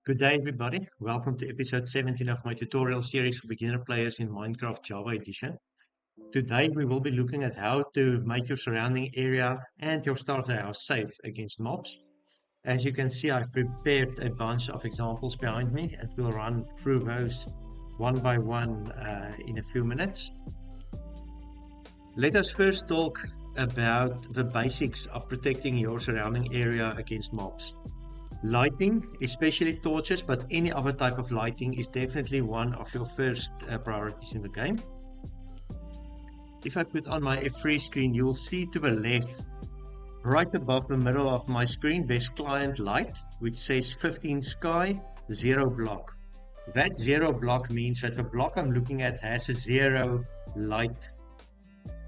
Good day, everybody. Welcome to episode 17 of my tutorial series for beginner players in Minecraft Java Edition. Today, we will be looking at how to make your surrounding area and your starter house safe against mobs. As you can see, I've prepared a bunch of examples behind me, and we'll run through those one by one in a few minutes. Let us first talk about the basics of protecting your surrounding area against mobs. Lighting, especially torches, but any other type of lighting is definitely one of your first priorities in the game. If I put on my F3 screen, you will see to the left, right above the middle of my screen, there's client light, which says 15 sky, 0 block. That 0 block means that the block I'm looking at has a 0 light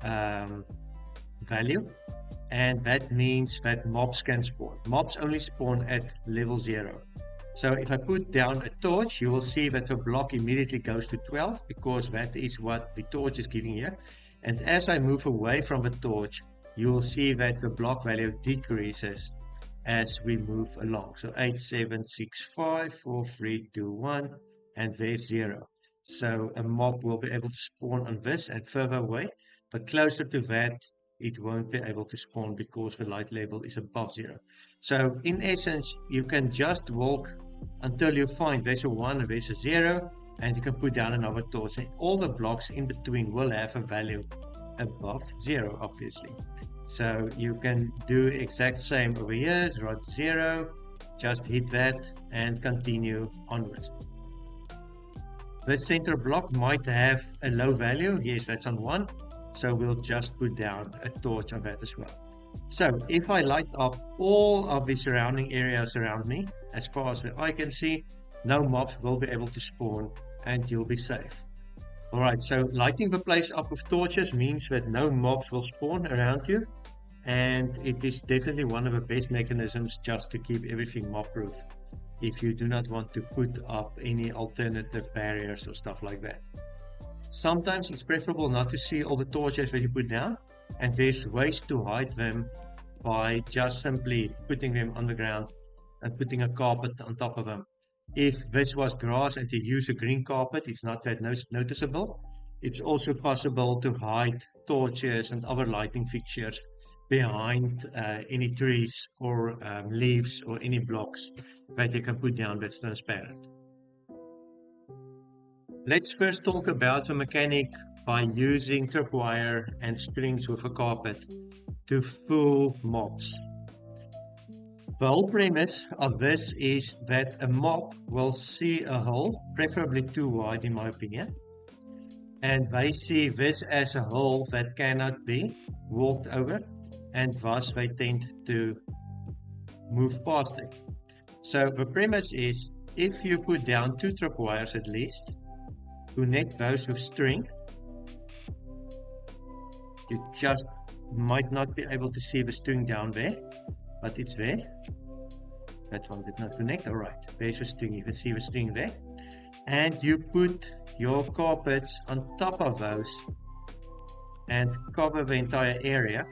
value. And that means that mobs can spawn. Mobs only spawn at level 0. So if I put down a torch, you will see that the block immediately goes to 12 because that is what the torch is giving here. And as I move away from the torch, you will see that the block value decreases as we move along. So 8, 7, 6, 5, 4, 3, 2, 1, and there's 0. So a mob will be able to spawn on this and further away, but closer to that, it won't be able to spawn because the light level is above 0. So in essence, you can just walk until you find there's a 1 and there's a 0, and you can put down another torch, and all the blocks in between will have a value above 0, obviously. So you can do exact same over here, write 0, just hit that and continue onwards. The center block might have a low value. Yes, that's on 1. So we'll just put down a torch on that as well. So if I light up all of the surrounding areas around me, as far as the eye can see, no mobs will be able to spawn and you'll be safe. Alright, so lighting the place up with torches means that no mobs will spawn around you, and it is definitely one of the best mechanisms just to keep everything mob proof if you do not want to put up any alternative barriers or stuff like that. Sometimes it's preferable not to see all the torches that you put down, and there's ways to hide them by just simply putting them on the ground and putting a carpet on top of them. If this was grass and you use a green carpet, it's not that noticeable. It's also possible to hide torches and other lighting fixtures behind any trees or leaves or any blocks that you can put down that's transparent. Let's first talk about the mechanic by using tripwire and strings with a carpet to fool mobs. The whole premise of this is that a mob will see a hole, preferably too wide in my opinion, and they see this as a hole that cannot be walked over, and thus they tend to move past it. So the premise is, if you put down 2 tripwires at least, connect those with string, you just might not be able to see the string down there, but it's there. That one did not connect. Alright, there's a string, you can see the string there, and you put your carpets on top of those and cover the entire area.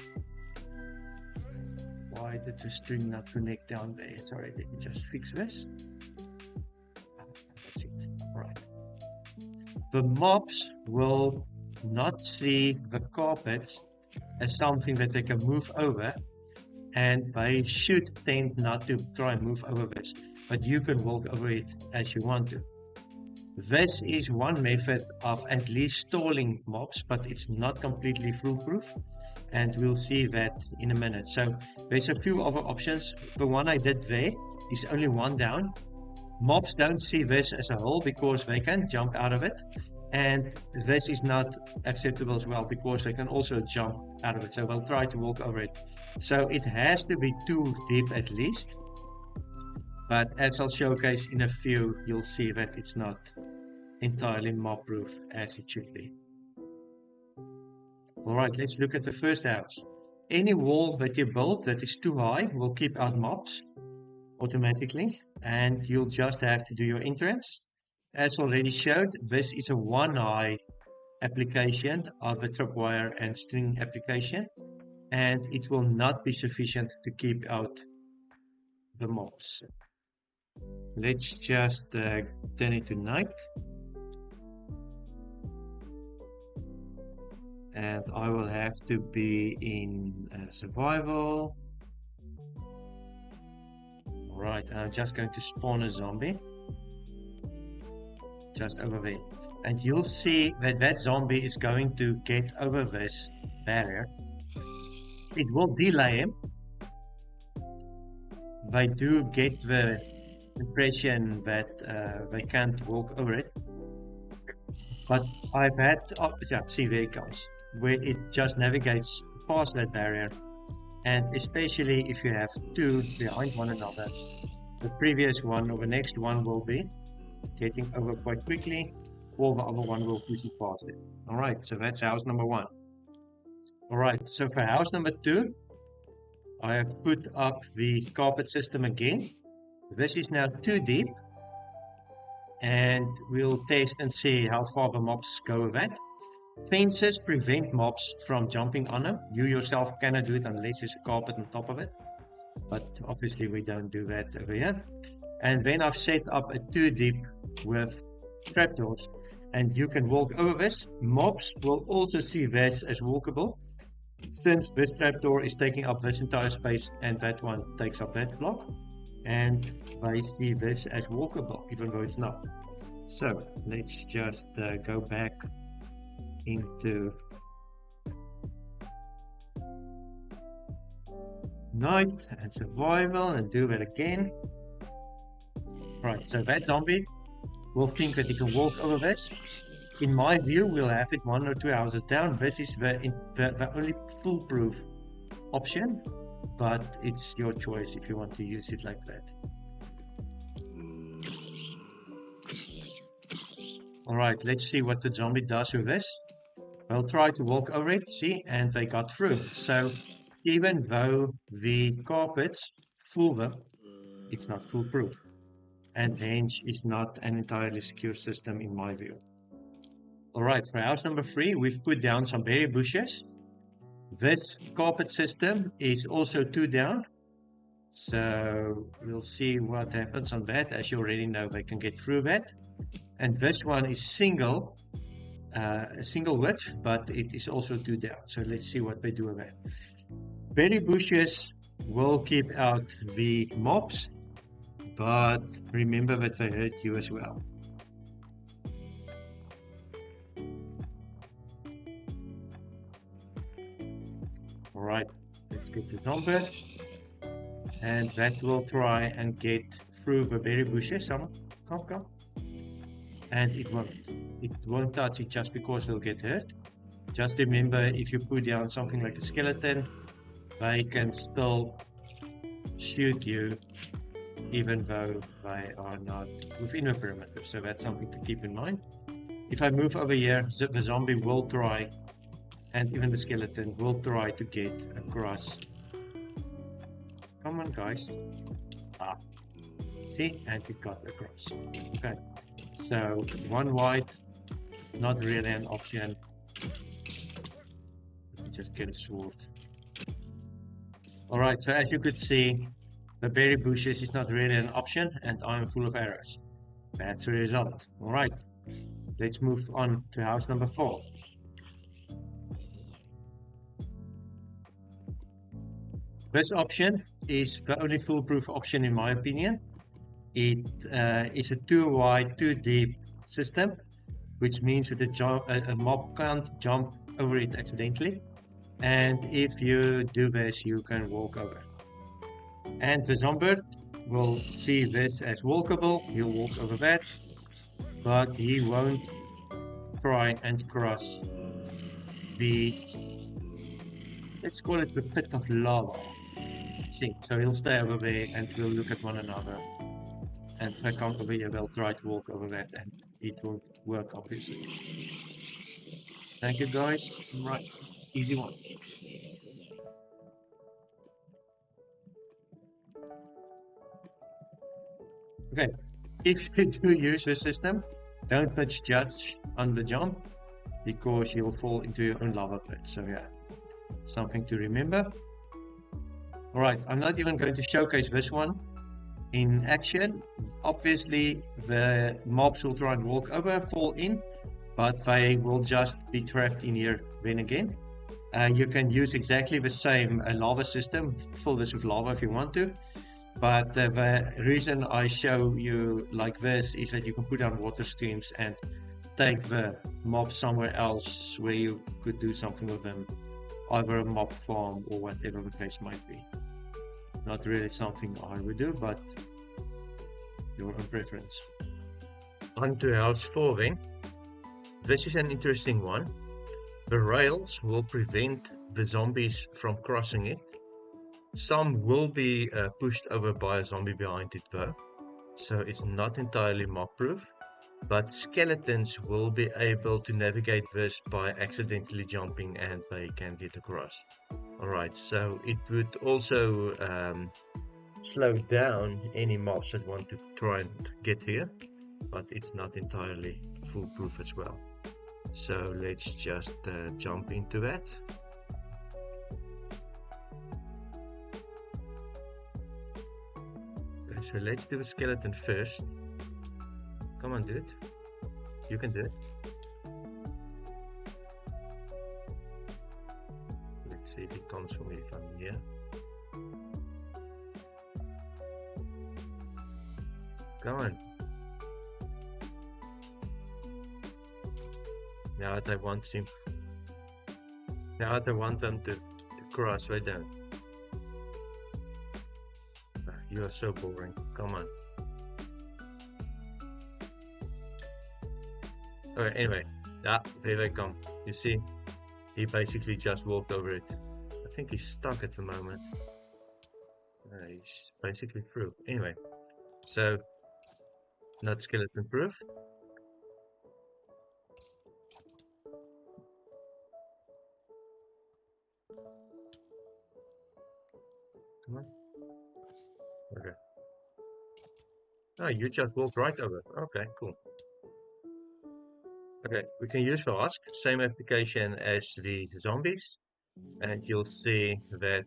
Why did the string not connect down there? Sorry, let me just fix this. That's it. Alright. The mobs will not see the carpets as something that they can move over, and they should tend not to try and move over this, but you can walk over it as you want to. This is one method of at least stalling mobs, but it's not completely foolproof, and we'll see that in a minute. So there's a few other options. The one I did there is only 1 down. Mobs don't see this as a hole because they can jump out of it, and this is not acceptable as well because they can also jump out of it, so they'll try to walk over it. So it has to be 2 deep at least, but as I'll showcase in a few, you'll see that it's not entirely mob proof as it should be. Alright, let's look at the first house. Any wall that you build that is too high will keep out mobs automatically, and you'll just have to do your entrance. As already showed, this is a 1 high application of a tripwire and string application, and it will not be sufficient to keep out the mobs. Let's just turn it to night. And I will have to be in survival. Alright, I'm just going to spawn a zombie. Just over there. And you'll see that that zombie is going to get over this barrier. It will delay him. They do get the impression that they can't walk over it. But I've had, yeah, see, there it comes, where it just navigates past that barrier. And especially if you have two behind one another, the previous one or the next one will be getting over quite quickly, or the other one will push it past it. All right, so that's house number one. All right, so for house number two, I have put up the carpet system again. This is now too deep, and we'll test and see how far the mobs go with that. Fences prevent mobs from jumping on them. You yourself cannot do it unless there's a carpet on top of it. But obviously we don't do that over here. And then I've set up a 2 deep with trapdoors. And you can walk over this. Mobs will also see this as walkable, since this trapdoor is taking up this entire space and that one takes up that block. And I see this as walkable, even though it's not. So let's just go back into night and survival and do that again. Right, so that zombie will think that he can walk over this. In my view, we'll have it 1 or 2 houses down. This is the only foolproof option, but it's your choice if you want to use it like that. Alright, let's see what the zombie does with this. They'll try to walk over it, see, and they got through. So even though the carpets fool them, it's not foolproof. And hence is not an entirely secure system in my view. Alright, for house number 3, we've put down some berry bushes. This carpet system is also 2 down. So we'll see what happens on that. As you already know, they can get through that. And this one is single width, but it is also 2 down. So let's see what they do with that. Berry bushes will keep out the mobs, but remember that they hurt you as well. Alright, let's get the zombie. And that will try and get through the berry bushes. Come. And it won't touch it just because they'll get hurt. Just remember, if you put down something like a skeleton, they can still shoot you even though they are not within the perimeter. So that's something to keep in mind. If I move over here, the zombie will try, and even the skeleton will try to get across. Come on, guys. See, and it got across. Okay. So 1 wide, not really an option. Let me just get a sword. Alright, so as you could see, the berry bushes is not really an option, and I'm full of arrows. That's the result. Alright, let's move on to house number 4. This option is the only foolproof option in my opinion. It is a 2 wide, 2 deep system, which means that a mob can't jump over it accidentally. And if you do this, you can walk over. And the zombie will see this as walkable. He'll walk over that, but he won't try and cross the, let's call it the pit of lava. See, so he'll stay over there and we'll look at one another. And if I come over here, they'll try to walk over that, and it won't work, obviously. Thank you, guys. Right, easy one. Okay, if you do use this system, don't misjudge on the jump, because you'll fall into your own lava pit. So yeah, something to remember. Alright, I'm not even going to showcase this one, in action. Obviously, the mobs will try and walk over, fall in, but they will just be trapped in here then again. You can use exactly the same lava system, fill this with lava if you want to. But the reason I show you like this is that you can put down water streams and take the mob somewhere else where you could do something with them, either a mob farm or whatever the case might be. Not really something I would do, but your own preference. On to house 4 then. This is an interesting one. The rails will prevent the zombies from crossing it. Some will be pushed over by a zombie behind it though, so it's not entirely mob proof. But skeletons will be able to navigate this by accidentally jumping and they can get across. Alright, so it would also slow down any mobs that want to try and get here, but it's not entirely foolproof as well. So let's just jump into that. Okay, so let's do the skeleton first. Come on, do it. You can do it. Let's see if it comes for me from here. Come on. Now that I want them to cross right down. You are so boring. Come on. Okay, anyway. There they come. You see? He basically just walked over it. I think he's stuck at the moment. He's basically through. Anyway. So, not skeleton proof. Come on. Okay. Oh, you just walked right over. Okay, cool. Okay, we can use the husk, same application as the zombies, and you'll see that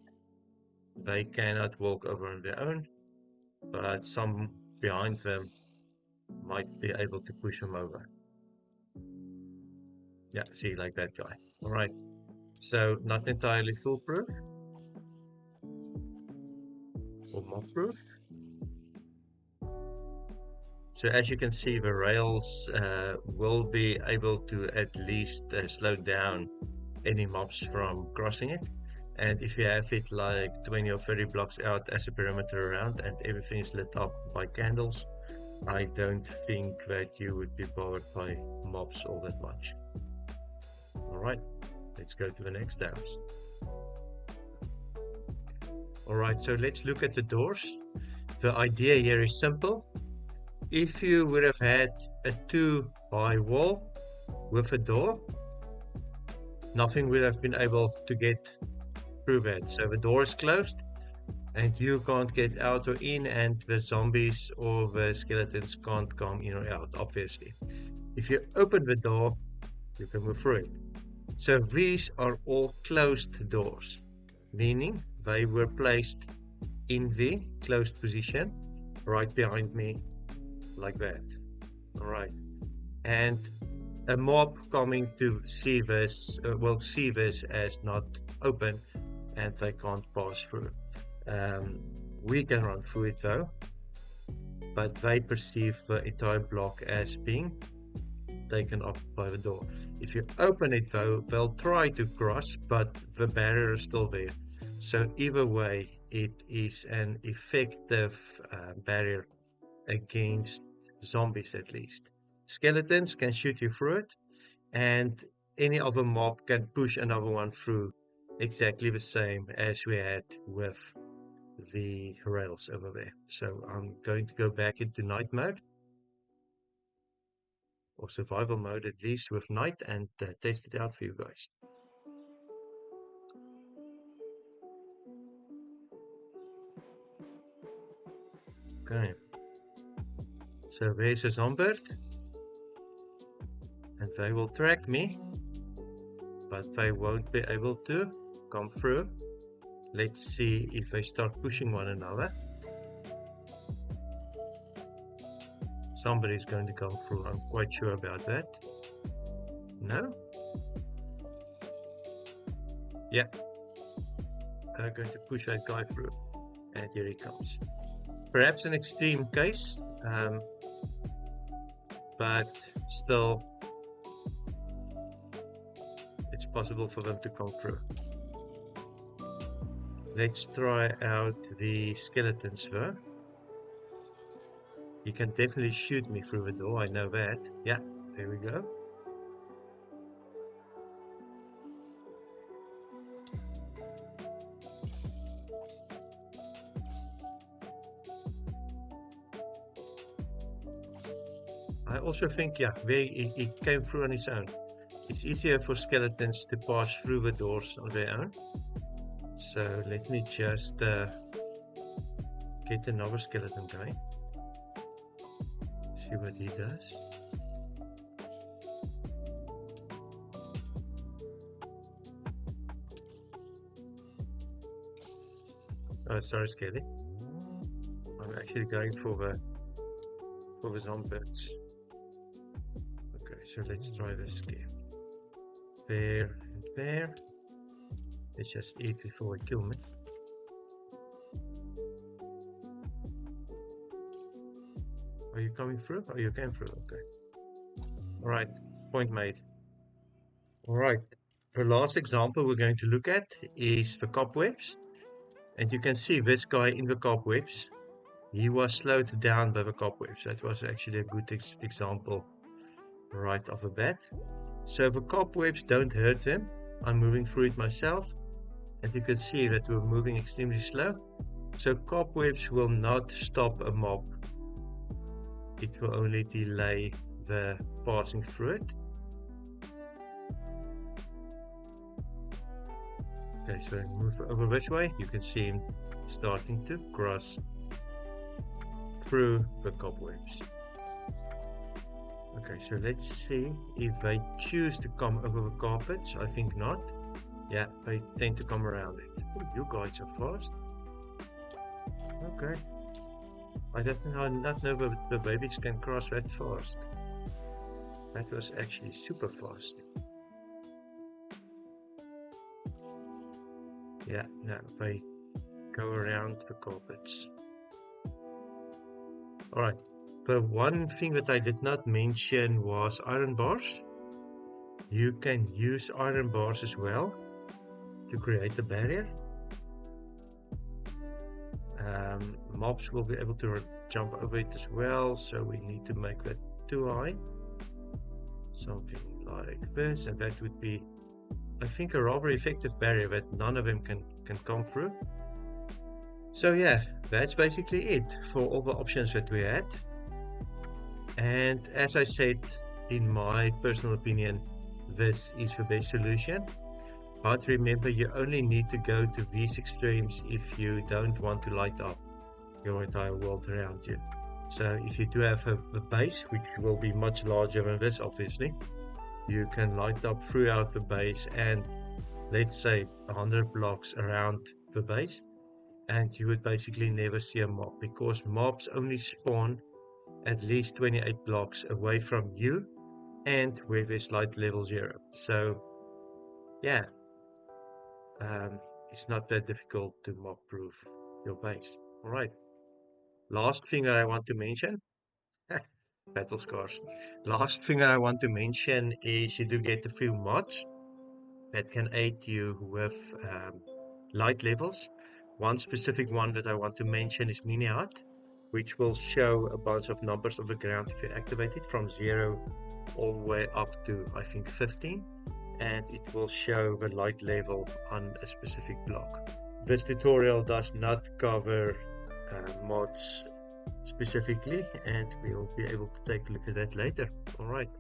they cannot walk over on their own, but some behind them might be able to push them over. Yeah, see, like that guy. Alright, so not entirely foolproof or mob proof. So as you can see, the rails will be able to at least slow down any mobs from crossing it. And if you have it like 20 or 30 blocks out as a perimeter around and everything is lit up by candles, I don't think that you would be bothered by mobs all that much. Alright, let's go to the next house. Alright, so let's look at the doors. The idea here is simple. If you would have had a 2-by wall with a door, nothing would have been able to get through that. So the door is closed and you can't get out or in, and the zombies or the skeletons can't come in or out, obviously. If you open the door, you can move through it. So these are all closed doors, meaning they were placed in the closed position right behind me, like that. Alright, and a mob coming to see this will see this as not open and they can't pass through. We can run through it though, but they perceive the entire block as being taken up by the door. If you open it though, they'll try to cross, but the barrier is still there. So either way, it is an effective barrier against zombies at least. Skeletons can shoot you through it, and any other mob can push another one through, exactly the same as we had with the rails over there. So I'm going to go back into night mode, or survival mode at least with night, and test it out for you guys. Okay, so there's a zombie, and they will track me, but they won't be able to come through. Let's see if they start pushing one another. Somebody's going to come through. I'm quite sure about that. No? Yeah. I'm going to push that guy through. And here he comes. Perhaps an extreme case, but still it's possible for them to come through. Let's try out the skeletons though. You can definitely shoot me through the door, I know that. Yeah, there we go. I also think, yeah, he came through on his own. It's easier for skeletons to pass through the doors on their own. So let me just get another skeleton guy. See what he does. Oh, sorry, Skelly. I'm actually going for the zombies. Okay, so let's try this again. There and there. Let's just eat before they kill me. Are you coming through? Oh, you came through. Okay. Alright, point made. Alright, the last example we're going to look at is the cobwebs. And you can see this guy in the cobwebs. He was slowed down by the cobwebs. That was actually a good example right off the bat. So the cobwebs don't hurt him. I'm moving through it myself. And you can see that we're moving extremely slow. So cobwebs will not stop a mob. It will only delay the passing through it. Okay, so move over this way. You can see him starting to cross through the cobwebs. Okay, so let's see if they choose to come over the carpets. I think not. Yeah, they tend to come around it. Oh, you guys are fast. Okay. I did not know that the babies can cross that fast. That was actually super fast. Yeah, no, they go around the carpets. Alright, the one thing that I did not mention was iron bars. You can use iron bars as well to create a barrier. Mobs will be able to jump over it as well, so we need to make that too high. Something like this, and that would be, I think, a rather effective barrier that none of them can come through. So yeah, that's basically it for all the options that we had. And as I said, in my personal opinion, this is the best solution. But remember, you only need to go to these extremes if you don't want to light up your entire world around you. So if you do have a base, which will be much larger than this, obviously, you can light up throughout the base and let's say 100 blocks around the base, and you would basically never see a mob, because mobs only spawn at least 28 blocks away from you and where there's light level 0. So yeah, it's not that difficult to mob proof your base. Alright, last thing that I want to mention, battle scars. Last thing that I want to mention is you do get a few mods that can aid you with light levels. One specific one that I want to mention is MiniHud, which will show a bunch of numbers on the ground if you activate it from 0 all the way up to, I think, 15, and it will show the light level on a specific block. This tutorial does not cover mods specifically, and we'll be able to take a look at that later. Alright,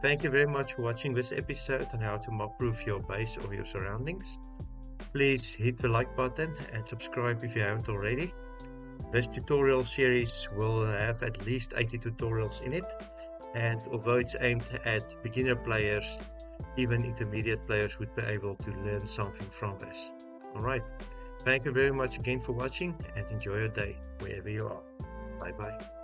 thank you very much for watching this episode on how to mob proof your base or your surroundings. Please hit the like button and subscribe if you haven't already. This tutorial series will have at least 80 tutorials in it, and although it's aimed at beginner players, even intermediate players would be able to learn something from this. Alright, thank you very much again for watching, and enjoy your day wherever you are. Bye bye.